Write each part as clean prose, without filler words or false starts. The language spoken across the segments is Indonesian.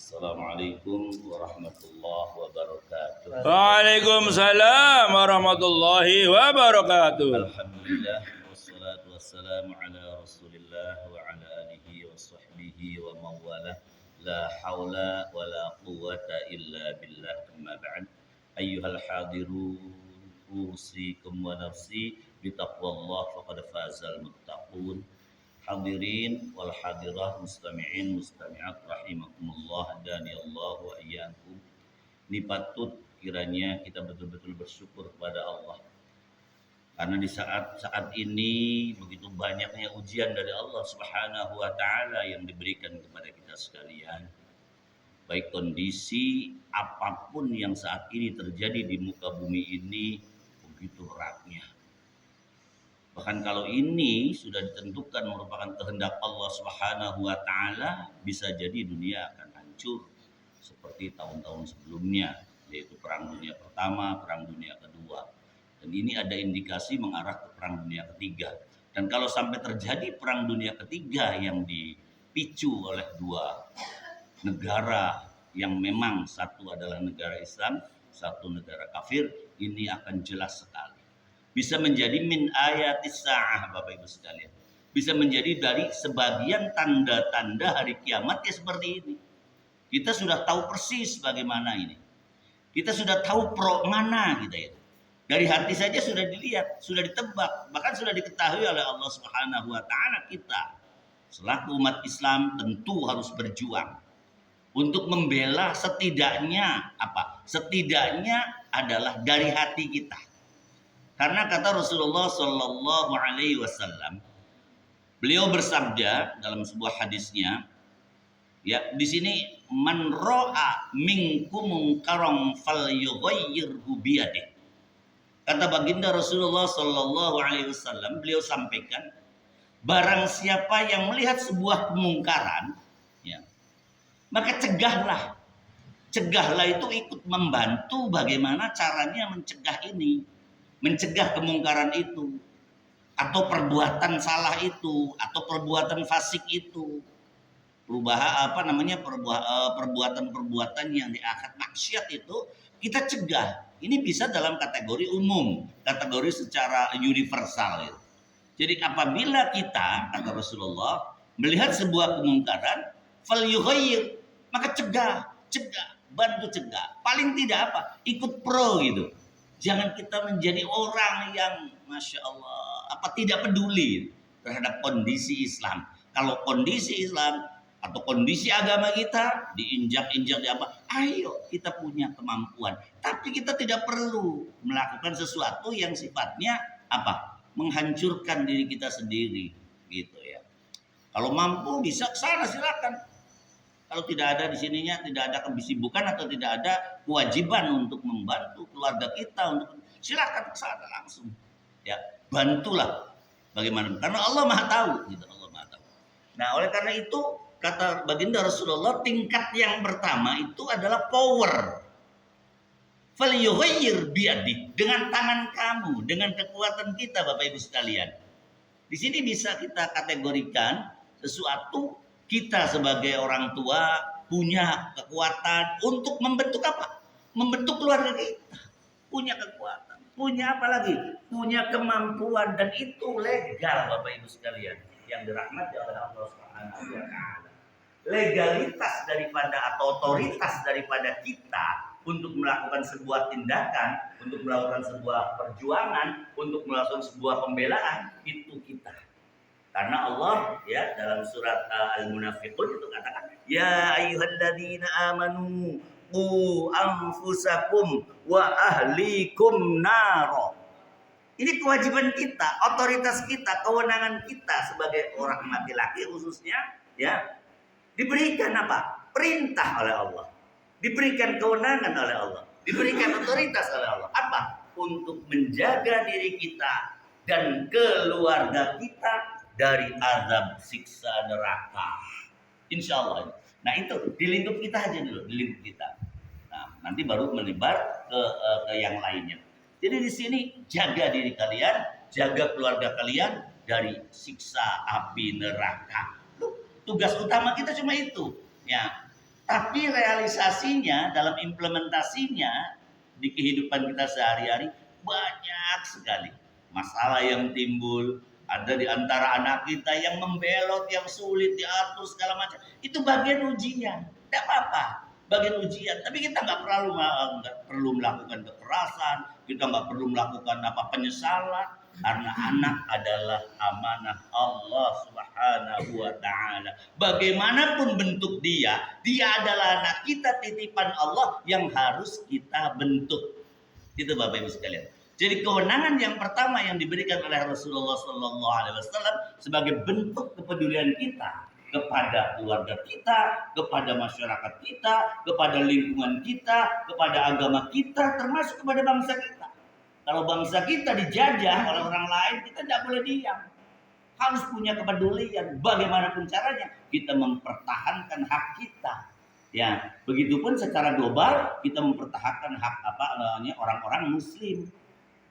Assalamualaikum warahmatullahi wabarakatuh. Waalaikumsalam warahmatullahi wabarakatuh. Alhamdulillah wassalatu wassalamu ala Rasulillah wa ala alihi wa sahbihi wa mawala. La haula wa la quwwata illa billah. Amma ba'd. Ayyuhal hadirun usikum wa nafsi bitaqwallah faqad fazal muttaqun. Hadirin wal hadirah mustami'in mustami'at rahimakumullah dan ya Allah wa iyyakum. Ini patut kiranya kita betul-betul bersyukur kepada Allah. Karena di saat-saat ini begitu banyaknya ujian dari Allah Subhanahu wa taala yang diberikan kepada kita sekalian. Baik kondisi apapun yang saat ini terjadi di muka bumi ini begitu beratnya. Bahkan kalau ini sudah ditentukan merupakan kehendak Allah Subhanahu wa taala, bisa jadi dunia akan hancur seperti tahun-tahun sebelumnya, yaitu Perang Dunia Pertama, Perang Dunia Kedua. Dan ini ada indikasi mengarah ke Perang Dunia Ketiga. Dan kalau sampai terjadi Perang Dunia Ketiga yang dipicu oleh dua negara yang memang satu adalah negara Islam, satu negara kafir, ini akan jelas sekali. Bisa menjadi min ayatis sa'ah, Bapak Ibu sekalian. Bisa menjadi dari sebagian tanda-tanda hari kiamat ya seperti ini. Kita sudah tahu persis bagaimana ini. Kita sudah tahu pro mana kita itu. Dari hati saja sudah dilihat, sudah ditebak, bahkan sudah diketahui oleh Allah Subhanahu wa taala. Kita selaku umat Islam tentu harus berjuang untuk membela setidaknya apa? Setidaknya adalah dari hati kita. Karena kata Rasulullah Sallallahu Alaihi Wasallam, beliau bersabda dalam sebuah hadisnya, ya di sini man ro'a minkum munkaran falyughayyirhu biyadihi. Kata baginda Rasulullah Sallallahu Alaihi Wasallam, beliau sampaikan, barang siapa yang melihat sebuah kemungkaran, ya, maka cegahlah. Cegahlah itu ikut membantu bagaimana caranya mencegah ini. Mencegah kemungkaran itu atau perbuatan salah itu atau perbuatan fasik itu, perbuatan-perbuatan yang diangkat maksiat itu kita cegah. Ini bisa dalam kategori umum, kategori secara universal gitu. Jadi apabila kita, kata Rasulullah, melihat sebuah kemungkaran, falyughayyir, maka cegah, bantu cegah. Paling tidak apa? Ikut pro gitu. Jangan kita menjadi orang yang Masya Allah tidak peduli terhadap kondisi Islam. Kalau kondisi Islam atau kondisi agama kita diinjak-injak di apa, ayo kita punya kemampuan. Tapi kita tidak perlu melakukan sesuatu yang sifatnya menghancurkan diri kita sendiri gitu ya. Kalau mampu bisa sana silakan. Kalau tidak ada di sininya, tidak ada kesibukan atau tidak ada kewajiban untuk membantu keluarga kita, untuk silakan ke sana langsung. Ya, bantulah bagaimana. Karena Allah Maha tahu, gitu. Allah Maha tahu. Nah, oleh karena itu kata baginda Rasulullah, tingkat yang pertama itu adalah power. Falyughayyir biyadihi, dengan tangan kamu, dengan kekuatan kita Bapak Ibu sekalian. Di sini bisa kita kategorikan sesuatu. Kita sebagai orang tua punya kekuatan untuk membentuk apa? Membentuk keluarga kita. Punya kekuatan. Punya apa lagi? Punya kemampuan. Dan itu legal Bapak Ibu sekalian. Yang dirahmati oleh Allah Subhanahu wa taala. Legalitas daripada atau otoritas daripada kita untuk melakukan sebuah tindakan, untuk melakukan sebuah perjuangan, untuk melakukan sebuah pembelaan, itu kita. Karena Allah ya dalam surat Al-Munafiqun itu katakan, ya ayyuhalladzina amanu qu anfusakum wa ahlikum naro. Ini kewajiban kita, otoritas kita, kewenangan kita sebagai orang laki-laki khususnya ya, diberikan apa? Perintah oleh Allah. Diberikan kewenangan oleh Allah. Diberikan otoritas oleh Allah. Apa? Untuk menjaga diri kita dan keluarga kita dari azab siksa neraka. Insya Allah. Nah itu di lingkup kita aja dulu, di lingkup kita. Nah nanti baru melebar ke yang lainnya. Jadi di sini jaga diri kalian, jaga keluarga kalian dari siksa api neraka. Tugas utama kita cuma itu. Ya, Tapi realisasinya dalam implementasinya di kehidupan kita sehari-hari banyak sekali masalah yang timbul. Ada di antara anak kita yang membelot, yang sulit diatur segala macam. Itu bagian ujian. Tidak apa-apa, bagian ujian. Tapi kita nggak perlu melakukan kekerasan, kita nggak perlu melakukan penyesalan, karena anak adalah amanah Allah Subhanahu wa taala. Bagaimanapun bentuk dia adalah anak kita, titipan Allah yang harus kita bentuk. Itu Bapak Ibu sekalian. Jadi kewenangan yang pertama yang diberikan oleh Rasulullah SAW sebagai bentuk kepedulian kita kepada keluarga kita, kepada masyarakat kita, kepada lingkungan kita, kepada agama kita, termasuk kepada bangsa kita. Kalau bangsa kita dijajah oleh orang lain, kita tidak boleh diam. Harus punya kepedulian. Bagaimanapun caranya, kita mempertahankan hak kita. Ya, begitupun secara global kita mempertahankan hak orang-orang Muslim.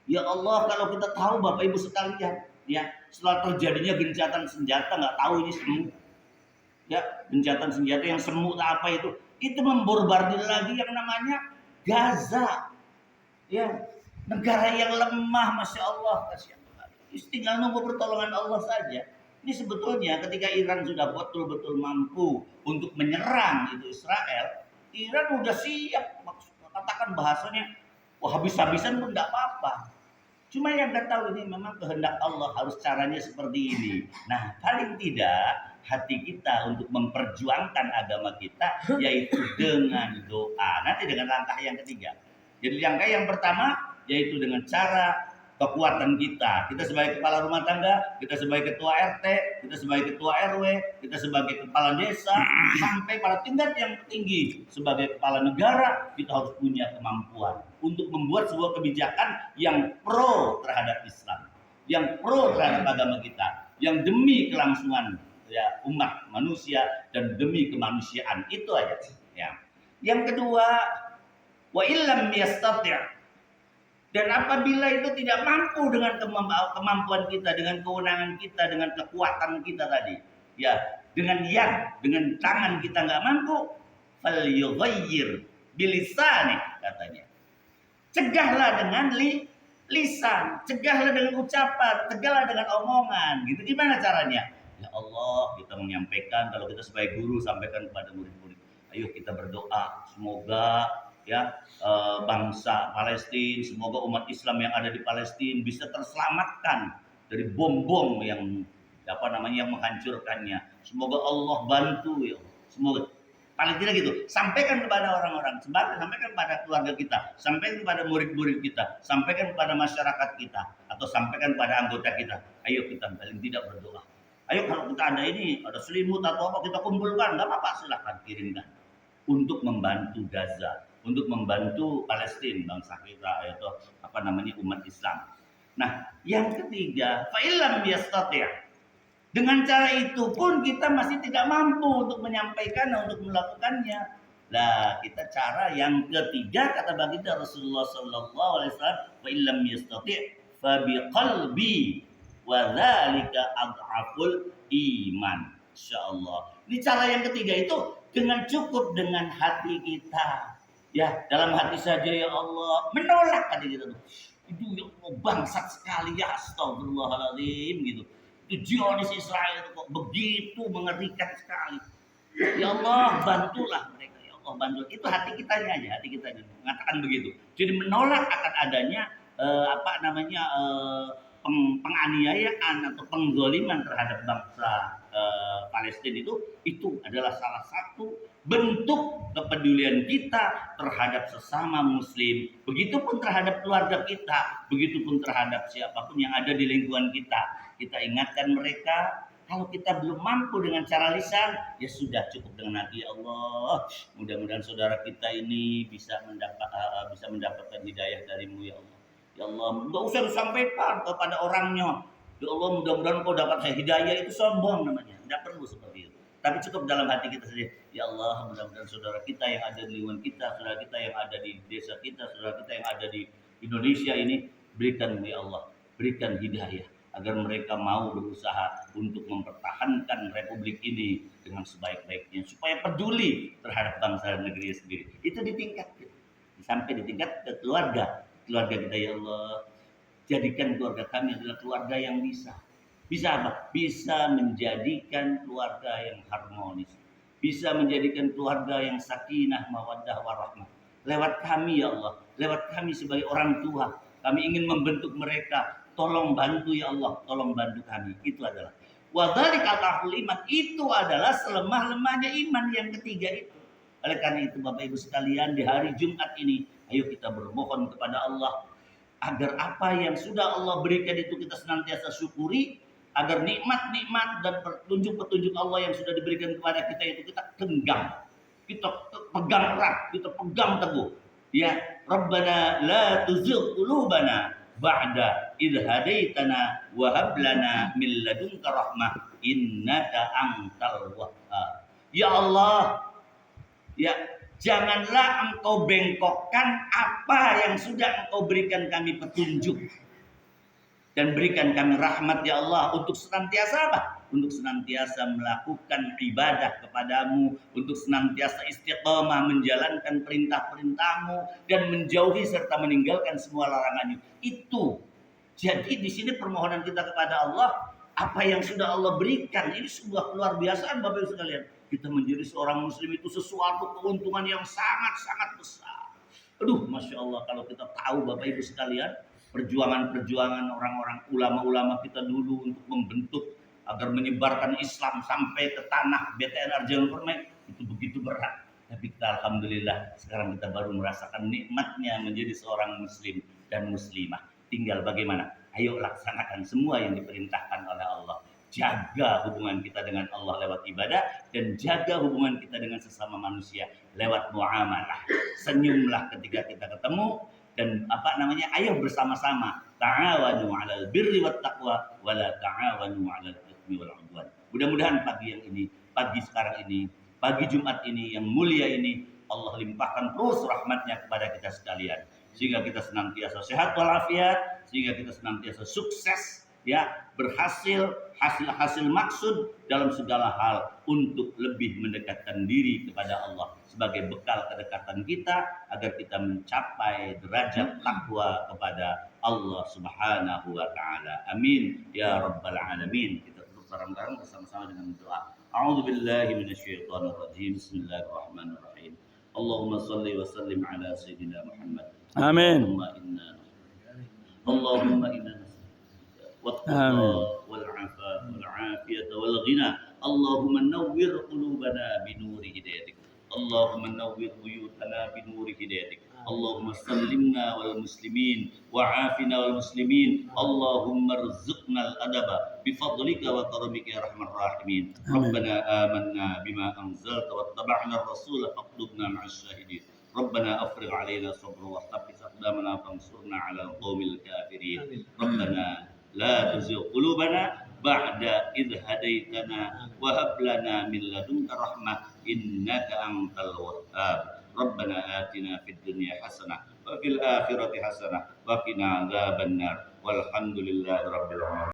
Ya Allah, kalau kita tahu Bapak Ibu sekalian, ya setelah terjadinya gencatan senjata, nggak tahu ini semu, ya gencatan senjata yang semu apa itu memborbardir lagi yang namanya Gaza, ya negara yang lemah, masya Allah, kasihan sekali. Tinggal nunggu pertolongan Allah saja. Ini sebetulnya ketika Iran sudah betul-betul mampu untuk menyerang itu Israel, Iran udah siap, katakan bahasanya, wah habis-habisan pun nggak apa-apa. Cuma yang nggak tahu ini memang kehendak Allah, harus caranya seperti ini. Nah, paling tidak hati kita untuk memperjuangkan agama kita yaitu dengan doa. Nanti dengan langkah yang ketiga. Jadi langkah yang pertama yaitu dengan cara kekuatan kita. Kita sebagai kepala rumah tangga, kita sebagai ketua RT, kita sebagai ketua RW, kita sebagai kepala desa, sampai pada tingkat yang tinggi sebagai kepala negara, kita harus punya kemampuan untuk membuat sebuah kebijakan yang pro terhadap Islam, yang pro terhadap agama kita, yang demi kelangsungan ya umat manusia dan demi kemanusiaan. Itu aja. Ya. Yang kedua, wa illam yastati'. Dan apabila itu tidak mampu dengan kemampuan kita, dengan kewenangan kita, dengan kekuatan kita tadi, ya, dengan tangan kita nggak mampu, falyughayyir bilisani katanya. Cegahlah dengan lisan, cegahlah dengan ucapan, cegahlah dengan omongan. Gitu gimana caranya? Ya Allah, kita menyampaikan, kalau kita sebagai guru sampaikan kepada murid-murid, ayo kita berdoa semoga ya bangsa Palestina, semoga umat Islam yang ada di Palestina bisa terselamatkan dari bom-bom yang yang menghancurkannya. Semoga Allah bantu ya. Semoga paling tidak gitu. Sampaikan kepada orang-orang, sampaikan kepada keluarga kita, sampaikan kepada murid-murid kita, sampaikan kepada masyarakat kita, atau sampaikan kepada anggota kita. Ayo kita paling tidak berdoa. Ayo kalau kita ada ini, ada selimut atau apa kita kumpulkan, nggak apa-apa, silahkan kirimkan untuk membantu Gaza, untuk membantu Palestina, bangsa kita, yaitu umat Islam. Nah, yang ketiga, fa'ilam yastati'. Dengan cara itu pun kita masih tidak mampu untuk menyampaikan, untuk melakukannya. Nah, kita cara yang ketiga kata baginda Rasulullah sallallahu alaihi wasallam, fa'ilam yastati' fa biqalbi wa dzalika adhaful iman. Insyaallah. Ini cara yang ketiga itu dengan cukup dengan hati kita. Ya, dalam hati saja ya Allah, menolak tadi gitu. Itu ya Allah bangsat sekali ya, astagfirullahaladzim gitu. Itu Zionis Israel itu kok begitu mengerikan sekali. Ya Allah, bantulah mereka ya Allah, bantu. Itu hati kitanya aja, hati kitanya mengatakan begitu. Jadi menolak akan adanya penganiayaan atau penggoliman terhadap bangsa Palestina itu adalah salah satu bentuk kepedulian kita terhadap sesama muslim, begitupun terhadap keluarga kita, begitupun terhadap siapapun yang ada di lingkungan kita. Kita ingatkan mereka, kalau kita belum mampu dengan cara lisan, ya sudah cukup dengan hati. Ya Allah, mudah-mudahan saudara kita ini bisa mendapatkan hidayah darimu ya Allah. Ya Allah, nggak usah disampaikan kepada orangnya. Ya Allah, mudah-mudahan kau dapat hidayah, itu sombong namanya. Tidak perlu seperti itu. Tapi cukup dalam hati kita sendiri. Ya Allah, mudah-mudahan saudara kita yang ada di lingkungan kita, saudara kita yang ada di desa kita, saudara kita yang ada di Indonesia ini, berikan ya Allah, berikan hidayah. agar mereka mau berusaha untuk mempertahankan republik ini dengan sebaik-baiknya, supaya peduli terhadap bangsa dan negeri sendiri. Itu di tingkat sampai di tingkat ke keluarga kita. Ya Allah, jadikan keluarga kami adalah keluarga yang bisa apa? Bisa menjadikan keluarga yang harmonis, bisa menjadikan keluarga yang sakinah, mawaddah, warahmah. Lewat kami ya Allah, lewat kami sebagai orang tua, kami ingin membentuk mereka. Tolong bantu ya Allah, tolong bantu kami. Itu adalah wadzalika dhaful iman, itu adalah selemah-lemahnya iman yang ketiga itu. Oleh karena itu Bapak Ibu sekalian, di hari Jumat ini ayo kita bermohon kepada Allah agar apa yang sudah Allah berikan itu kita senantiasa syukuri, agar nikmat-nikmat dan petunjuk-petunjuk Allah yang sudah diberikan kepada kita itu kita genggam, kita pegang erat, kita pegang teguh. Ya, Rabbana la tuzigh qulubana ba'da idh hadaitana wa hab lana min ladunka rahmah innaka antal wahhab. Ya Allah, ya, janganlah engkau bengkokkan apa yang sudah engkau berikan kami petunjuk, dan berikan kami rahmat ya Allah, untuk senantiasa apa? Untuk senantiasa melakukan ibadah kepadamu, untuk senantiasa istiqamah menjalankan perintah-perintahmu dan menjauhi serta meninggalkan semua larangannya. Itu. Jadi di sini permohonan kita kepada Allah, apa yang sudah Allah berikan ini sebuah keluar biasaan Bapak Ibu sekalian. Kita menjadi seorang muslim itu sesuatu keuntungan yang sangat-sangat besar. Aduh, Masya Allah, kalau kita tahu Bapak Ibu sekalian, perjuangan-perjuangan orang-orang ulama-ulama kita dulu untuk membentuk agar menyebarkan Islam sampai ke tanah BTN Arjuna Permai, itu begitu berat. Tapi kita alhamdulillah sekarang kita baru merasakan nikmatnya menjadi seorang muslim dan muslimah. Tinggal bagaimana? Ayo laksanakan semua yang diperintahkan oleh Allah. Jaga hubungan kita dengan Allah lewat ibadah, dan jaga hubungan kita dengan sesama manusia lewat muamalah. Senyumlah ketika kita ketemu, dan ayo bersama-sama ta'awanu 'alal birri wat taqwa wa la ta'awanu 'alal itsmi wal 'udwan. Mudah-mudahan pagi sekarang ini, pagi Jumat ini yang mulia ini, Allah limpahkan terus rahmatnya kepada kita sekalian, sehingga kita senantiasa sehat walafiat, sehingga kita senantiasa sukses, ya, berhasil, hasil maksud dalam segala hal untuk lebih mendekatkan diri kepada Allah sebagai bekal kedekatan kita, agar kita mencapai derajat takwa kepada Allah Subhanahu wa taala. Amin ya rabbal alamin. Kita tutup bareng-bareng bersama-sama dengan doa. A'udzubillahi minasyaitonir rajim. Bismillahirrahmanirrahim. Allahumma shalli wa sallim ala sayyidina Muhammad. Amin. Allahumma inna والتقى والعفاف والعافية والغنى. اللهم نور قلوبنا بنور هدايتك. اللهم نور بيوتنا بنور هدايتك. اللهم سلمنا والمسلمين وعافنا والمسلمين. اللهم ارزقنا الأدب بفضلك وكرمك يا أرحم الراحمين. ربنا آمنا بما أنزلت واتبعنا الرسول فاكتبنا مع الشاهدين. ربنا أفرغ علينا صبرا وثبت أقدامنا فانصرنا على القوم الكافرين. ربنا لا تزغ قلوبنا بعد إذ هديتنا وهب لنا من لدنك رحمة إنك أنت الوهاب. ربنا آتنا في الدنيا حسنة وفي الآخرة حسنة وقنا عذاب النار والحمد لله رب العالمين.